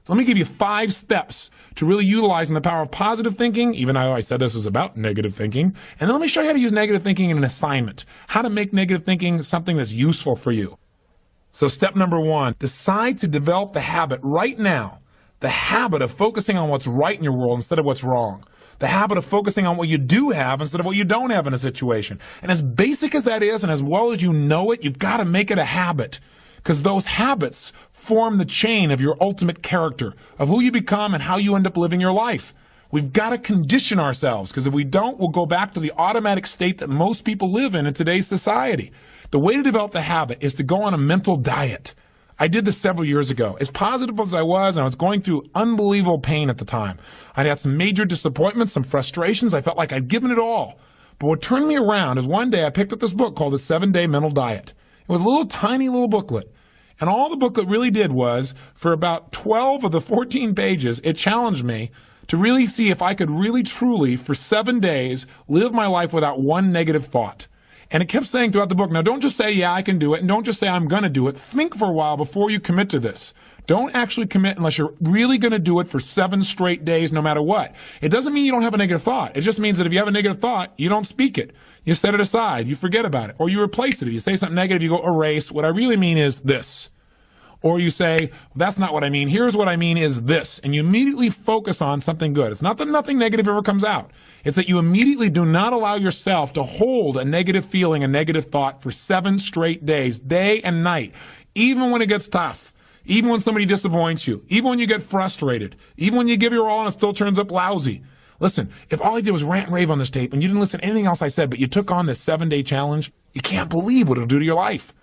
So let me give you 5 steps to really utilizing the power of positive thinking, even though I said this is about negative thinking. And then let me show you how to use negative thinking in an assignment, how to make negative thinking something that's useful for you. So step number 1, decide to develop the habit right now, the habit of focusing on what's right in your world instead of what's wrong. The habit of focusing on what you do have instead of what you don't have in a situation. And as basic as that is, and as well as you know it, you've got to make it a habit. Because those habits form the chain of your ultimate character, of who you become and how you end up living your life. We've got to condition ourselves, because if we don't, we'll go back to the automatic state that most people live in today's society. The way to develop the habit is to go on a mental diet. I did this several years ago. As positive as I was going through unbelievable pain at the time. I'd had some major disappointments, some frustrations. I felt like I'd given it all. But what turned me around is one day I picked up this book called The 7-Day Mental Diet. It was a little tiny little booklet. And all the booklet really did was, for about 12 of the 14 pages, it challenged me to really see if I could really truly, for 7 days, live my life without one negative thought. And it kept saying throughout the book, now don't just say, yeah, I can do it, and don't just say, I'm going to do it. Think for a while before you commit to this. Don't actually commit unless you're really going to do it for 7 straight days, no matter what. It doesn't mean you don't have a negative thought. It just means that if you have a negative thought, you don't speak it. You set it aside. You forget about it. Or you replace it. If you say something negative, you go erase. What I really mean is this. Or you say, that's not what I mean. Here's what I mean is this. And you immediately focus on something good. It's not that nothing negative ever comes out. It's that you immediately do not allow yourself to hold a negative feeling, a negative thought for 7 straight days, day and night, even when it gets tough, even when somebody disappoints you, even when you get frustrated, even when you give your all and it still turns up lousy. Listen, if all I did was rant and rave on this tape and you didn't listen to anything else I said, but you took on this 7-day challenge, you can't believe what it'll do to your life.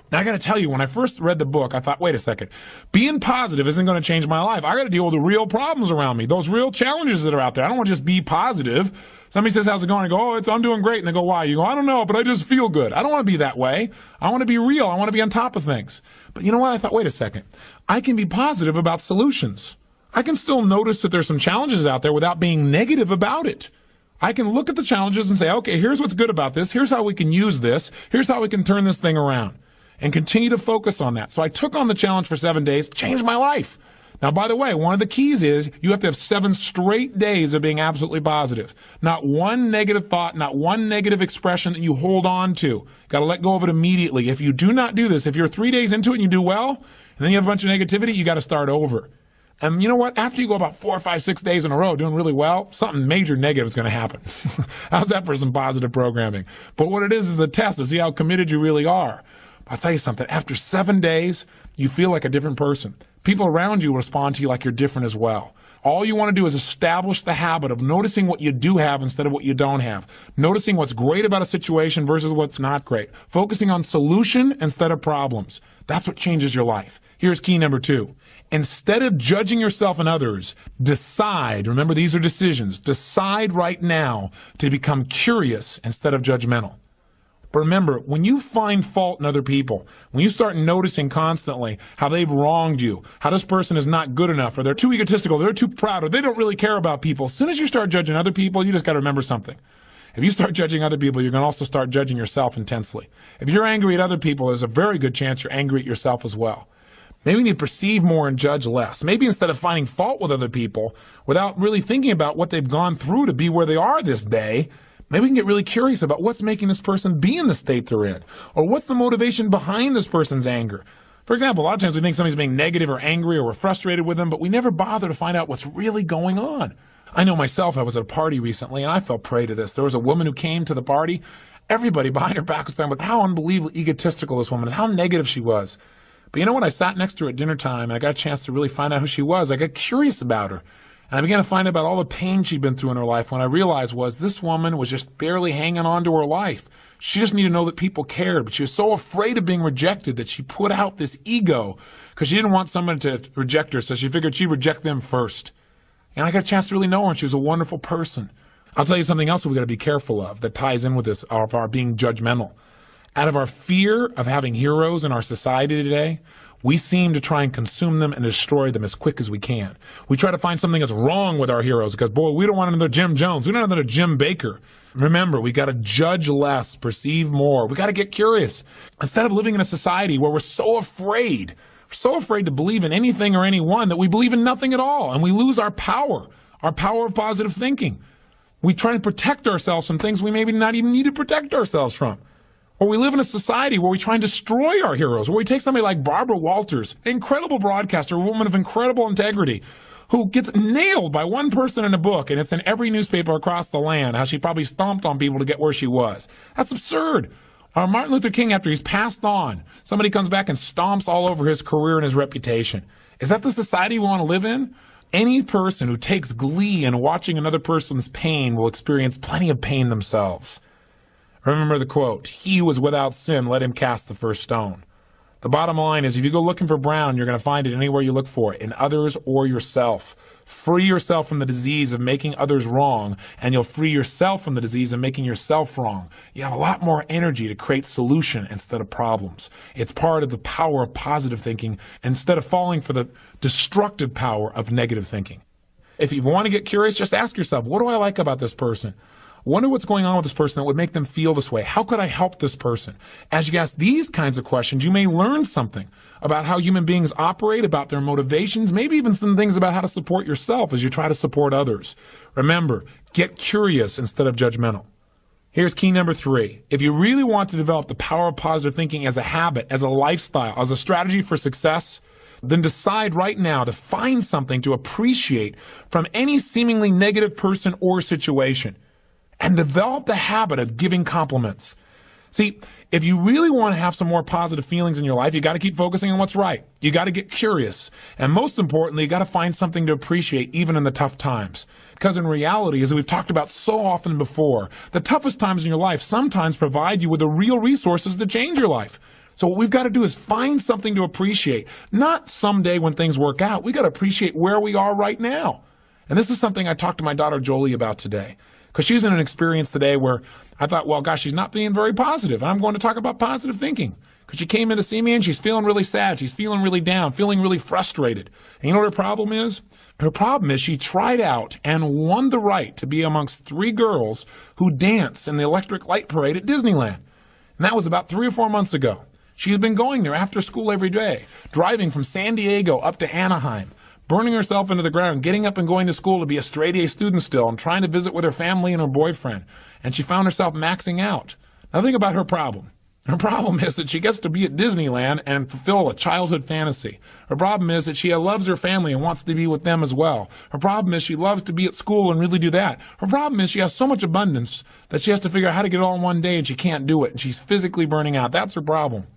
Now, I got to tell you, when I first read the book, I thought, wait a second, being positive isn't going to change my life. I got to deal with the real problems around me, those real challenges that are out there. I don't want to just be positive. Somebody says, how's it going? I go, I'm doing great. And they go, why? You go, I don't know, but I just feel good. I don't want to be that way. I want to be real. I want to be on top of things. But you know what? I thought, wait a second. I can be positive about solutions. I can still notice that there's some challenges out there without being negative about it. I can look at the challenges and say, okay, here's what's good about this. Here's how we can use this. Here's how we can turn this thing around. And continue to focus on that. So I took on the challenge for 7 days, changed my life. Now, by the way, one of the keys is you have to have 7 straight days of being absolutely positive. Not one negative thought, not one negative expression that you hold on to. Got to let go of it immediately. If you do not do this, if you're 3 days into it and you do well, and then you have a bunch of negativity, you got to start over. And you know what? After you go about 4, 5, 6 days in a row doing really well, something major negative is going to happen. How's that for some positive programming? But what it is a test to see how committed you really are. I'll tell you something, after 7 days, you feel like a different person. People around you respond to you like you're different as well. All you want to do is establish the habit of noticing what you do have instead of what you don't have. Noticing what's great about a situation versus what's not great. Focusing on solution instead of problems. That's what changes your life. Here's key number 2. Instead of judging yourself and others, decide, remember these are decisions, decide right now to become curious instead of judgmental. But remember, when you find fault in other people, when you start noticing constantly how they've wronged you, how this person is not good enough, or they're too egotistical, they're too proud, or they don't really care about people, as soon as you start judging other people, you just got to remember something. If you start judging other people, you're going to also start judging yourself intensely. If you're angry at other people, there's a very good chance you're angry at yourself as well. Maybe we need to perceive more and judge less. Maybe instead of finding fault with other people, without really thinking about what they've gone through to be where they are this day, maybe we can get really curious about what's making this person be in the state they're in, or what's the motivation behind this person's anger. For example, a lot of times we think somebody's being negative or angry or we're frustrated with them, but we never bother to find out what's really going on. I know myself, I was at a party recently and I fell prey to this. There was a woman who came to the party. Everybody behind her back was talking about how unbelievably egotistical this woman is, how negative she was. But you know what? I sat next to her at dinner time and I got a chance to really find out who she was. I got curious about her. And I began to find out about all the pain she'd been through in her life. When I realized was this woman was just barely hanging on to her life. She just needed to know that people cared, but she was so afraid of being rejected that she put out this ego because she didn't want someone to reject her, so she figured she'd reject them first. And I got a chance to really know her, and she was a wonderful person. I'll tell you something else we've got to be careful of that ties in with this, of our being judgmental. Out of our fear of having heroes in our society today, we seem to try and consume them and destroy them as quick as we can. We try to find something that's wrong with our heroes because, boy, we don't want another Jim Jones. We don't want another Jim Baker. Remember, we got to judge less, perceive more. We got to get curious. Instead of living in a society where we're so afraid, We're so afraid to believe in anything or anyone that we believe in nothing at all, and we lose our power of positive thinking. We try and protect ourselves from things we maybe not even need to protect ourselves from. Or we live in a society where we try and destroy our heroes, where we take somebody like Barbara Walters, an incredible broadcaster, a woman of incredible integrity, who gets nailed by one person in a book, and it's in every newspaper across the land, how she probably stomped on people to get where she was. That's absurd. Or Martin Luther King, after he's passed on, somebody comes back and stomps all over his career and his reputation. Is that the society we want to live in? Any person who takes glee in watching another person's pain will experience plenty of pain themselves. Remember the quote, "He who was without sin, let him cast the first stone." The bottom line is, if you go looking for brown, you're going to find it anywhere you look for it, in others or yourself. Free yourself from the disease of making others wrong, and you'll free yourself from the disease of making yourself wrong. You have a lot more energy to create solution instead of problems. It's part of the power of positive thinking instead of falling for the destructive power of negative thinking. If you want to get curious, just ask yourself, what do I like about this person? Wonder what's going on with this person that would make them feel this way. How could I help this person? As you ask these kinds of questions, you may learn something about how human beings operate, about their motivations, maybe even some things about how to support yourself as you try to support others. Remember, get curious instead of judgmental. Here's key number 3. If you really want to develop the power of positive thinking as a habit, as a lifestyle, as a strategy for success, then decide right now to find something to appreciate from any seemingly negative person or situation. And develop the habit of giving compliments. See, if you really want to have some more positive feelings in your life, you got to keep focusing on what's right. You got to get curious. And most importantly, you got to find something to appreciate even in the tough times. Because in reality, as we've talked about so often before, the toughest times in your life sometimes provide you with the real resources to change your life. So what we've got to do is find something to appreciate. Not someday when things work out. We got to appreciate where we are right now. And this is something I talked to my daughter Jolie about today. Because she's in an experience today where I thought, well, gosh, she's not being very positive. And I'm going to talk about positive thinking. Because she came in to see me and she's feeling really sad. She's feeling really down, feeling really frustrated. And you know what her problem is? Her problem is she tried out and won the right to be amongst 3 girls who dance in the electric light parade at Disneyland. And that was about 3 or 4 months ago. She's been going there after school every day, driving from San Diego up to Anaheim, burning herself into the ground, getting up and going to school to be a straight-A student still and trying to visit with her family and her boyfriend. And she found herself maxing out. Now think about her problem. Her problem is that she gets to be at Disneyland and fulfill a childhood fantasy. Her problem is that she loves her family and wants to be with them as well. Her problem is she loves to be at school and really do that. Her problem is she has so much abundance that she has to figure out how to get it all in one day and she can't do it. And she's physically burning out. That's her problem.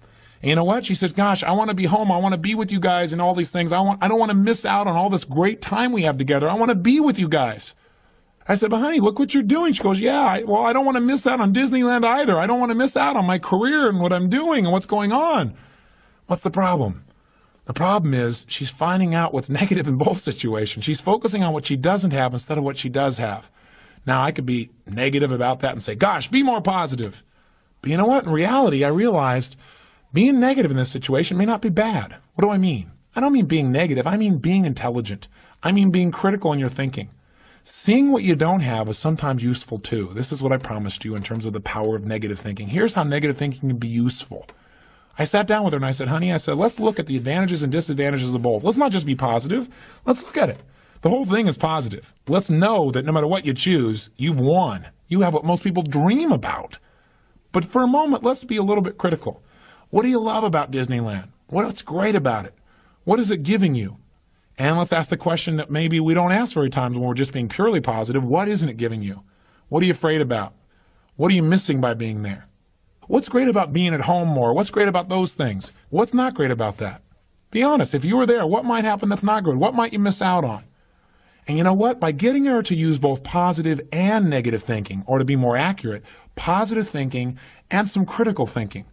And you know what? She says, gosh, I want to be home. I want to be with you guys and all these things. I don't want to miss out on all this great time we have together. I want to be with you guys. I said, but honey, look what you're doing. She goes, yeah, I don't want to miss out on Disneyland either. I don't want to miss out on my career and what I'm doing and what's going on. What's the problem? The problem is she's finding out what's negative in both situations. She's focusing on what she doesn't have instead of what she does have. Now, I could be negative about that and say, gosh, be more positive. But you know what? In reality, I realized being negative in this situation may not be bad. What do I mean? I don't mean being negative. I mean being intelligent. I mean being critical in your thinking. Seeing what you don't have is sometimes useful too. This is what I promised you in terms of the power of negative thinking. Here's how negative thinking can be useful. I sat down with her and I said, honey, let's look at the advantages and disadvantages of both. Let's not just be positive. Let's look at it. The whole thing is positive. Let's know that no matter what you choose, you've won. You have what most people dream about. But for a moment, let's be a little bit critical. What do you love about Disneyland? What's great about it? What is it giving you? And let's ask the question that maybe we don't ask very times when we're just being purely positive. What isn't it giving you? What are you afraid about? What are you missing by being there? What's great about being at home more? What's great about those things? What's not great about that? Be honest. If you were there, what might happen that's not good? What might you miss out on? And you know what? By getting her to use both positive and negative thinking, or to be more accurate, positive thinking and some critical thinking,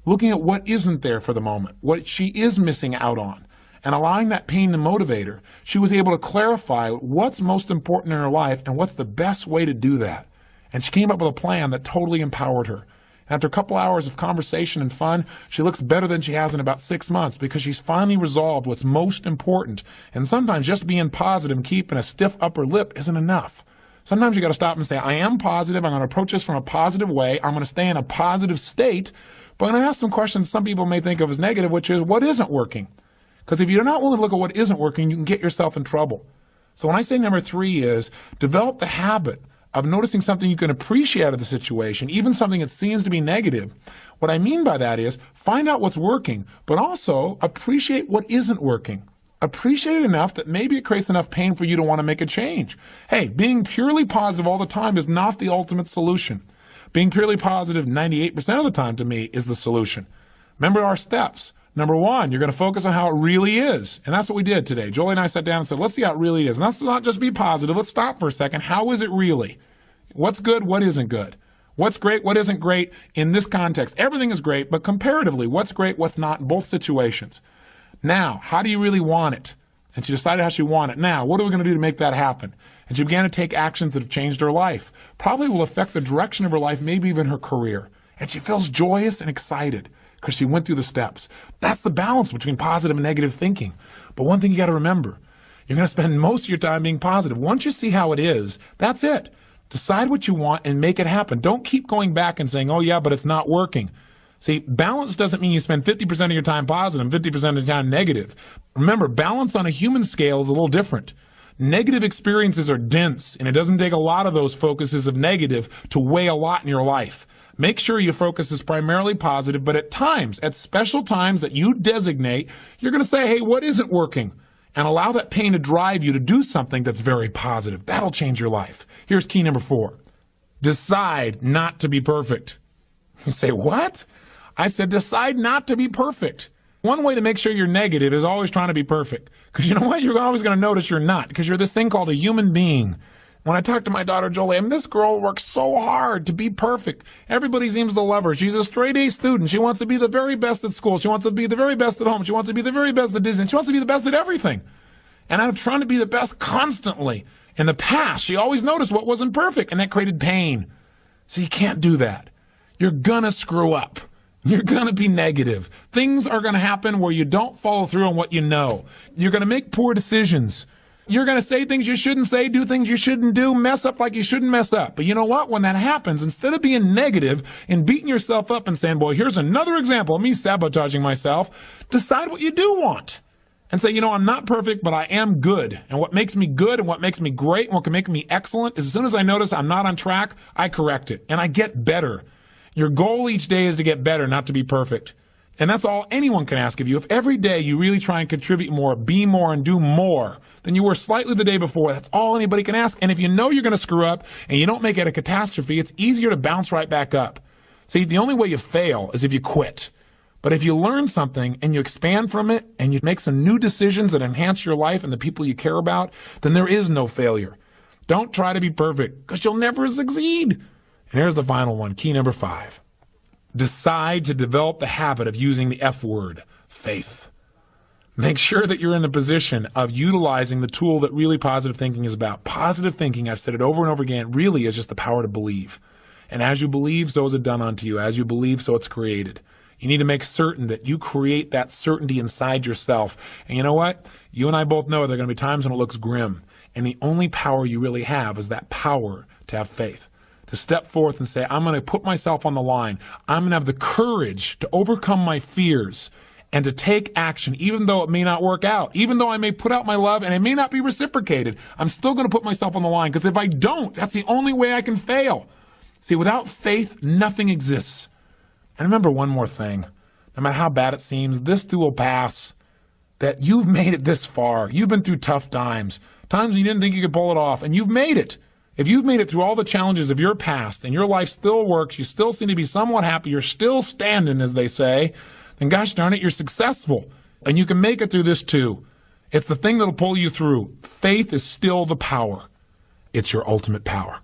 looking at what isn't there for the moment, what she is missing out on, and allowing that pain to motivate her, she was able to clarify what's most important in her life and what's the best way to do that. And she came up with a plan that totally empowered her. And after a couple hours of conversation and fun, she looks better than she has in about 6 months because she's finally resolved what's most important. And sometimes just being positive and keeping a stiff upper lip isn't enough. Sometimes you got to stop and say, I am positive. I'm going to approach this from a positive way. I'm going to stay in a positive state. But I'm going to ask some questions some people may think of as negative, which is, what isn't working? Because if you're not willing to look at what isn't working, you can get yourself in trouble. So when I say number 3 is develop the habit of noticing something you can appreciate out of the situation, even something that seems to be negative. What I mean by that is find out what's working, but also appreciate what isn't working. Appreciate it enough that maybe it creates enough pain for you to want to make a change. Hey, being purely positive all the time is not the ultimate solution. Being purely positive 98% of the time to me is the solution. Remember our steps. Number 1, you're going to focus on how it really is. And that's what we did today. Jolie and I sat down and said, let's see how it really is. And let's not just be positive. Let's stop for a second. How is it really? What's good? What isn't good? What's great? What isn't great in this context? Everything is great, but comparatively, what's great? What's not in both situations? Now, how do you really want it? And she decided how she wanted it. Now, what are we going to do to make that happen? And she began to take actions that have changed her life. Probably will affect the direction of her life, maybe even her career. And she feels joyous and excited because she went through the steps. That's the balance between positive and negative thinking. But one thing you got to remember, you're going to spend most of your time being positive. Once you see how it is, that's it. Decide what you want and make it happen. Don't keep going back and saying, oh yeah, but it's not working. See, balance doesn't mean you spend 50% of your time positive and 50% of the time negative. Remember, balance on a human scale is a little different. Negative experiences are dense, and it doesn't take a lot of those focuses of negative to weigh a lot in your life. Make sure your focus is primarily positive, but at times, at special times that you designate, you're going to say, hey, what isn't working? And allow that pain to drive you to do something that's very positive. That'll change your life. Here's key number 4. Decide not to be perfect. You say, what? I said, decide not to be perfect. One way to make sure you're negative is always trying to be perfect. Because you know what? You're always going to notice you're not. Because you're this thing called a human being. When I talk to my daughter, Jolie, this girl works so hard to be perfect. Everybody seems to love her. She's a straight A student. She wants to be the very best at school. She wants to be the very best at home. She wants to be the very best at Disney. She wants to be the best at everything. And I'm trying to be the best constantly. In the past, she always noticed what wasn't perfect, and that created pain. So you can't do that. You're going to screw up. You're going to be negative. Things are going to happen where you don't follow through on what you know. You're going to make poor decisions. You're going to say things you shouldn't say, do things you shouldn't do, mess up like you shouldn't mess up. But you know what? When that happens, instead of being negative and beating yourself up and saying, boy, here's another example of me sabotaging myself, decide what you do want. And say, I'm not perfect, but I am good. And what makes me good and what makes me great and what can make me excellent is as soon as I notice I'm not on track, I correct it and I get better. Your goal each day is to get better, not to be perfect. And that's all anyone can ask of you. If every day you really try and contribute more, be more, and do more than you were slightly the day before, that's all anybody can ask. And if you know you're going to screw up and you don't make it a catastrophe, it's easier to bounce right back up. See, the only way you fail is if you quit. But if you learn something and you expand from it and you make some new decisions that enhance your life and the people you care about, then there is no failure. Don't try to be perfect because you'll never succeed. And here's the final one, key number 5. Decide to develop the habit of using the F word, faith. Make sure that you're in the position of utilizing the tool that really positive thinking is about. Positive thinking, I've said it over and over again, really is just the power to believe. And as you believe, so is it done unto you. As you believe, so it's created. You need to make certain that you create that certainty inside yourself. And you know what? You and I both know there are going to be times when it looks grim. And the only power you really have is that power to have faith. To step forth and say, I'm going to put myself on the line. I'm going to have the courage to overcome my fears and to take action, even though it may not work out. Even though I may put out my love and it may not be reciprocated, I'm still going to put myself on the line. Because if I don't, that's the only way I can fail. See, without faith, nothing exists. And remember one more thing. No matter how bad it seems, this too will pass. That you've made it this far. You've been through tough times. Times when you didn't think you could pull it off. And you've made it. If you've made it through all the challenges of your past and your life still works, you still seem to be somewhat happy, you're still standing, as they say, then gosh darn it, you're successful. And you can make it through this too. It's the thing that'll pull you through. Faith is still the power. It's your ultimate power.